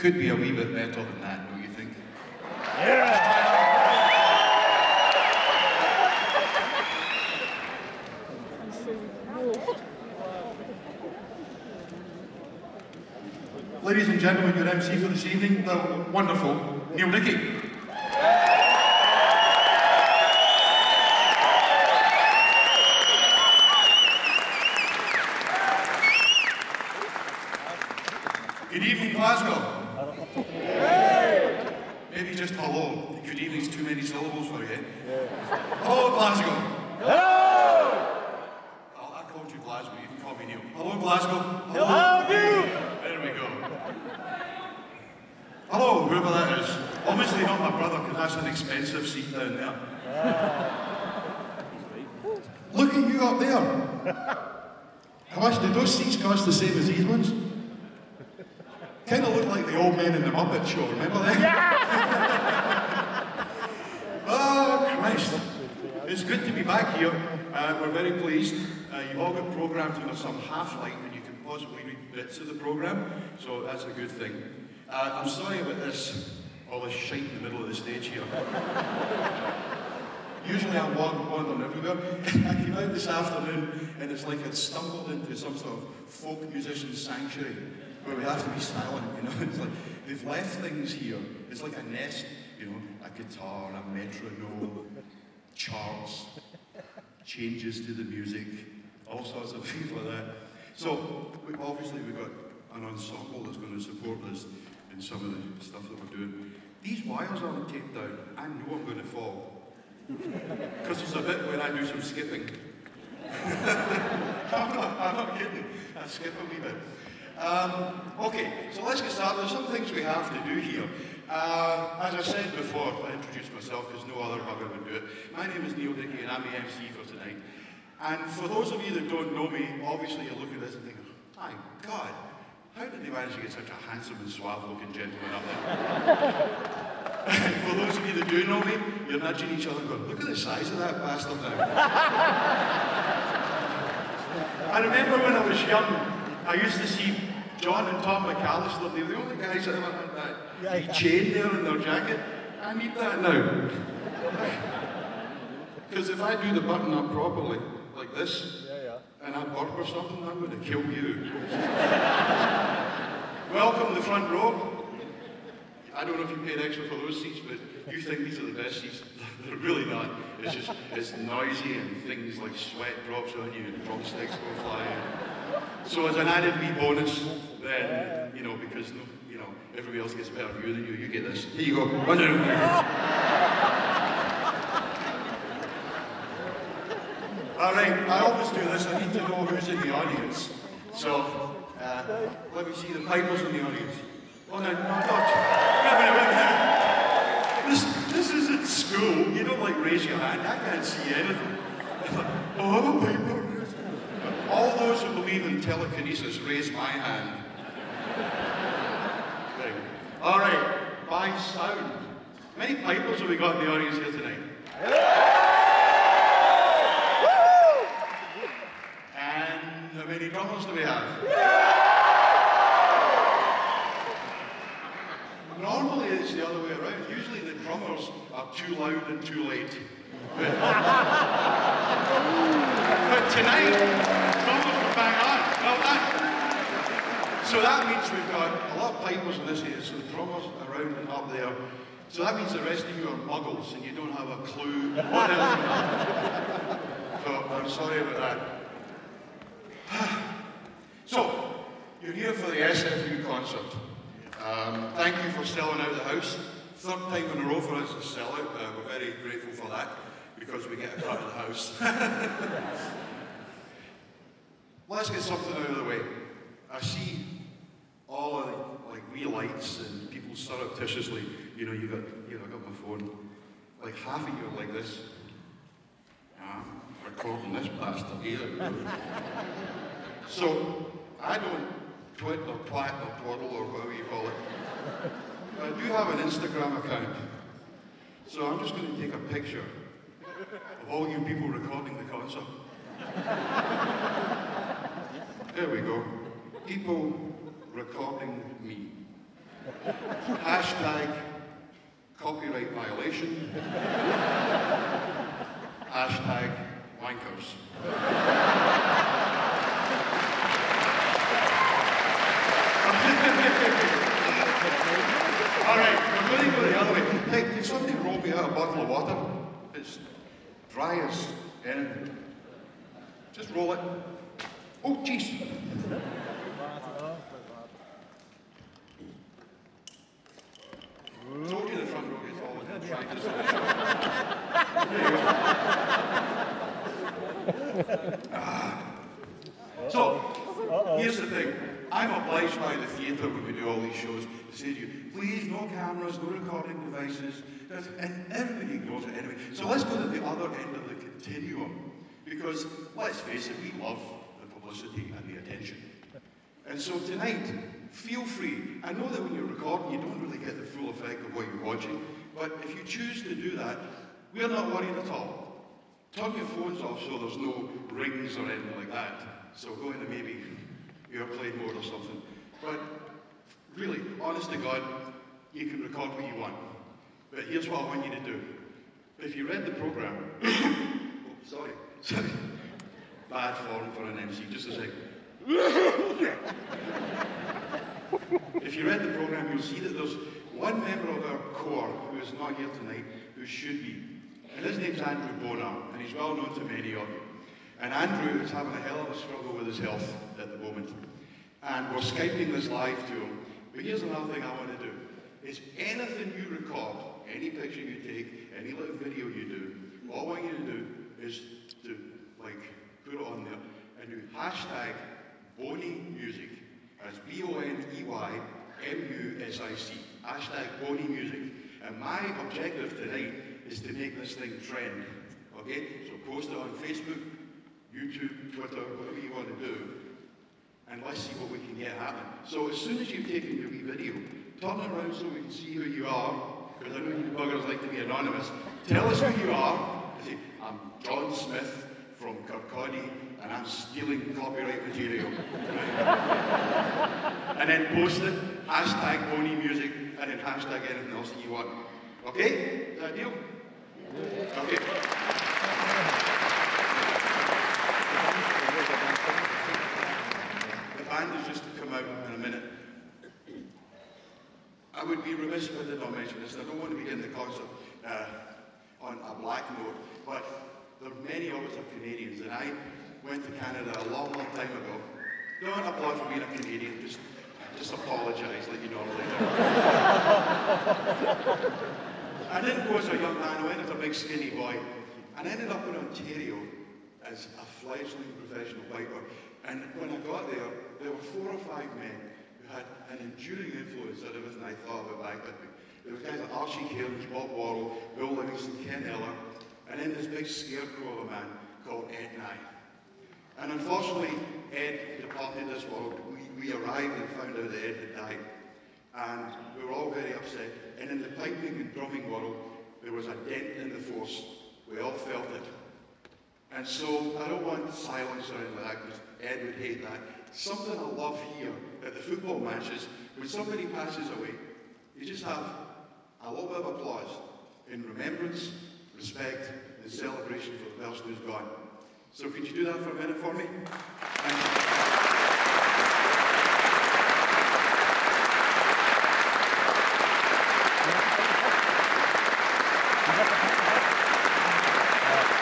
could be a wee bit better than that, don't you think? Yeah! Ladies and gentlemen, your MC for this evening, the wonderful Dickie. Good evening, Glasgow. Maybe just hello. Good evening's too many syllables for you. Hello, Glasgow. Hello! Oh, I called you Glasgow. You can call me Neil. Hello, Glasgow. Hello, Neil! There we go. Hello, whoever that is. Obviously not my brother, because that's an expensive seat down there. Look at you up there. How much did those seats cost the same as these ones? Kind of look like the old men in the Muppet Show, remember that? Yeah! Oh, Christ. It's good to be back here. We're very pleased. You've all got programmed with some half-light and you can possibly read bits of the program, so that's a good thing. I'm sorry about this, all this shite in the middle of the stage here. Usually I'm wandering everywhere. I came out this afternoon and it's like I'd stumbled into some sort of folk musician's sanctuary where we have to be silent, you know. It's like they've left things here. It's like a nest, you know, a guitar, a metronome, charts, changes to the music, all sorts of things like that. So obviously we've got an ensemble that's going to support us in some of the stuff that we're doing. These wires aren't taped down. I know I'm going to fall. Because there's a bit where I do some skipping. I'm not kidding. I skip a wee bit. Okay, so let's get started. There's some things we have to do here. As I said before, I introduced myself because no other bugger would do it. My name is Neil Dickie and I'm the MC for tonight. And for those of you that don't know me, obviously you look at this and think, my God, how did they manage to get such a handsome and suave-looking gentleman up there? For those of you that do know me, you're nudging each other and going, look at the size of that bastard now. I remember when I was young, I used to see John and Tom McAllister. They were the only guys that ever had that wee chain there in their jacket. I need that now. Because if I do the button up properly, like this, and I burp or something, I'm going to kill you. Welcome to the front row. I don't know if you paid extra for those seats, but you think these are the best seats. They're really not. It's noisy and things like sweat drops on you and drumsticks go flying. So as an added wee bonus, then, you know, because, you know, everybody else gets a better view than you, you get this. Here you go. Run it over there. All right, I always do this. I need to know who's in the audience. So, let me see the pipers in the audience. Oh, no, This isn't school. You don't, like, raise your hand. I can't see anything. Oh, I'm a piper. All those who believe in telekinesis, raise my hand. Right. All right, by sound. How many pipers have we got in the audience here tonight? And how many drummers do we have? Normally it's the other way around. Usually the drummers are too loud and too late. But tonight, drummers are bang on. Well done. So that means we've got a lot of pipers in this area, so the drummers around and up there. So that means the rest of you are muggles and you don't have a clue what else. So I'm sorry about that. So, you're here for the SFU concert. Thank you for selling out the house. Third time in a row for us to sell out. We're very grateful for that because we get a cut of the house. Let's get something out of the way. I see all of the, like, wee lights and people surreptitiously, you know, I got my phone. Like half of you are like this. I'm recording this bastard either. So, I don't twit or twat or twaddle or whatever you call it. I do have an Instagram account. So I'm just going to take a picture of all you people recording the concert. There we go. People recording me. Hashtag copyright violation. Hashtag wankers. All right, we're going to go the other way. Hey, did somebody roll me out a bottle of water? It's dry as anything. Just roll it. Oh, jeez. Told you the front row gets all the dry. So, here's the thing. I'm obliged by the theatre when we do all these shows to say to you, please, no cameras, no recording devices, and everybody ignores it anyway. So let's go to the other end of the continuum, because let's face it, we love the publicity and the attention. And so tonight, feel free. I know that when you're recording, you don't really get the full effect of what you're watching, but if you choose to do that, we're not worried at all. Turn your phones off so there's no rings or anything like that. So go into maybe airplane mode or something. But really, honest to God, you can record what you want. But here's what I want you to do. If you read the program, sorry, bad form for an MC, just a second. If you read the program, you'll see that there's one member of our corps who is not here tonight, who should be. And his name's Andrew Bonar, and he's well known to many of you. And Andrew is having a hell of a struggle with his health at the moment. And we're Skyping this live to him. But here's another thing I want to do. Is anything you record, any picture you take, any little video you do, all I want you to do is to, put it on there and do hashtag BoneyMusic. That's BoneyMusic. Hashtag BoneyMusic. And my objective tonight is to make this thing trend. Okay? So post it on Facebook, YouTube, Twitter, whatever you want to do, and let's see what we can get happening. So as soon as you've taken your wee video, turn it around so we can see who you are, because I know you buggers like to be anonymous. Tell us who you are. Say, I'm John Smith from Kirkcaldy, and I'm stealing copyright material. And then post it, hashtag BoneyMusic, and then hashtag anything else that you want. Okay? Is that a deal? Okay. The band is just to come out in a minute. I would be remiss if I did not mention this, and I don't want to begin the concert on a black note, but there are many of us are Canadians, and I went to Canada a long, long time ago. Don't applaud for being a Canadian, just apologise like you normally do. I didn't go as a young man, I went as a big skinny boy, and ended up in Ontario as a fledgling professional biker. And when I got there, there were 4 or 5 men who had an enduring influence on everything I thought about bikepacking. There were guys like Archie Cairns, Bob Worrell, Bill Livingston, Ken Eller, and then this big scarecrow of a man called Ed Nye. And unfortunately, Ed departed this world. We arrived and found out that Ed had died. And we were all very upset. And in the piping and drumming world, there was a dent in the force. We all felt it. And so, I don't want silence or anything like that, because Ed would hate that. Something I love here at the football matches, when somebody passes away, you just have a little bit of applause in remembrance, respect, and celebration for the person who's gone. So could you do that for a minute for me? Thank you.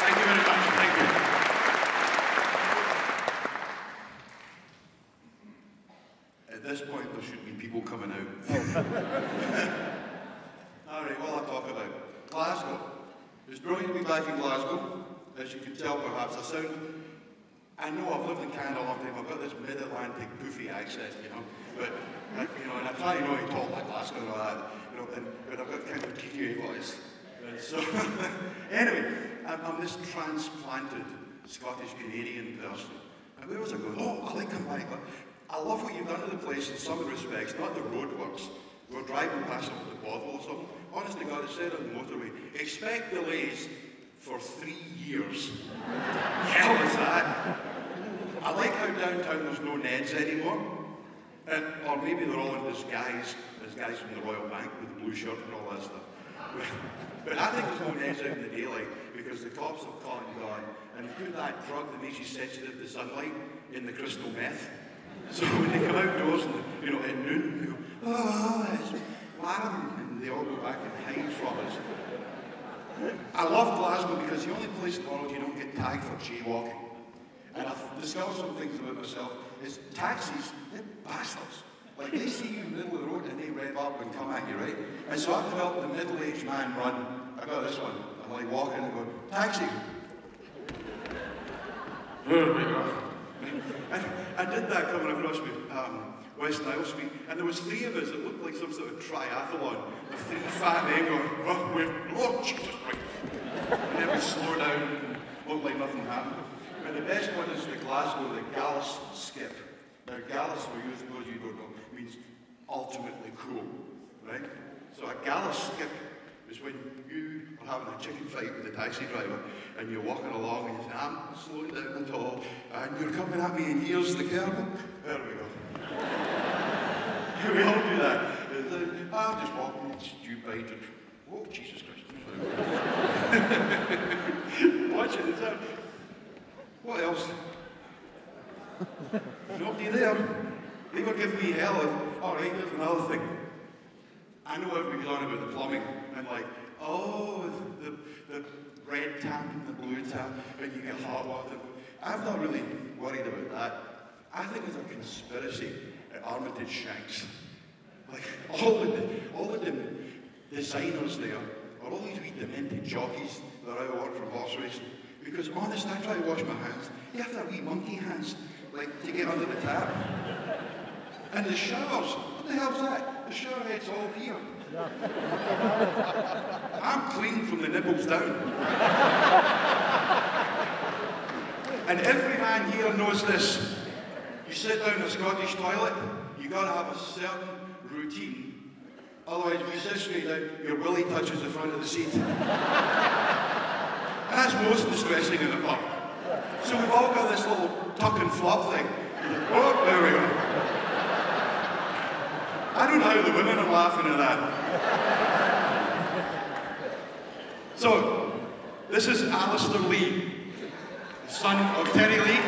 Thank you very much. Thank you. At this point, there should be people coming out. All right, what I'll talk about. Glasgow. It's brilliant to be back in Glasgow. As you can tell, perhaps, I know I've lived in Canada a long time. I've got this mid-Atlantic poofy accent, you know. But, and I try to know how to talk like Glasgow and all that, but I've got kind of a TQA voice. And so, anyway, I'm this transplanted Scottish-Canadian person. And where was I going? Oh, I like coming back. I love what you've done to the place in some respects, not the roadworks. We're driving past up the Bothwell or something. Honestly, God, it said on the motorway, expect delays for 3 years. Hell is that? I like how downtown there's no Neds anymore. And or maybe they're all in disguise as guys from the Royal Bank with the blue shirt and all that stuff. But I think there's no names out in the daylight because the cops have caught and gone and they put that drug that makes you sensitive to sunlight in the crystal meth. So when they come outdoors and, you know, at noon, they go, oh, it's warm, and they all go back and hide from us. I love Glasgow because the only place in the world you don't get tagged for jaywalking. And I've discovered some things about myself, is taxis, they're bastards. Like, they see you in the middle of the road and they rev up and come at you, right? And so I've developed the middle-aged man run. I got this one. I'm like walking and going, taxi. There we go. I did that coming across West Nile Street, and there was three of us that looked like some sort of triathlon. With three fat men going, oh, Jesus Christ. And then we slow down and looked like nothing happened. And the best one is the Glasgow, the Gallus skip. Now, Gallus, for those of you who don't know, means ultimately cool, right? So a Gallus skip is when you are having a chicken fight with the taxi driver and you're walking along and you say, I'm slowing down at all, and you're coming at me and here's the curb. There we go. We all do that. I'm just walking, it's stupid. Oh, Jesus Christ. Watch it, is that? What else? Nobody there. They were giving me hell. All right, there's another thing. I know everybody's on about the plumbing and like, oh, the red tap and the blue tap, and you get hot water. I'm not really worried about that. I think there's a conspiracy at Armitage Shanks. Like all the designers there are all these wee demented jockeys that are out of work from horse racing. Because honest, I try to wash my hands. You have to have wee monkey hands, like to get under the tap. And the showers, what the hell's that? The shower head's all here. I'm clean from the nipples down. And every man here knows this. You sit down in a Scottish toilet, you gotta have a certain routine. Otherwise, when you sit straight down, your willy touches the front of the seat. That's most distressing in the pub. So we've all got this little tuck and flop thing. Oh, there we go. I don't know how the women are laughing at that. So, this is Alistair Lee, son of Terry Lee.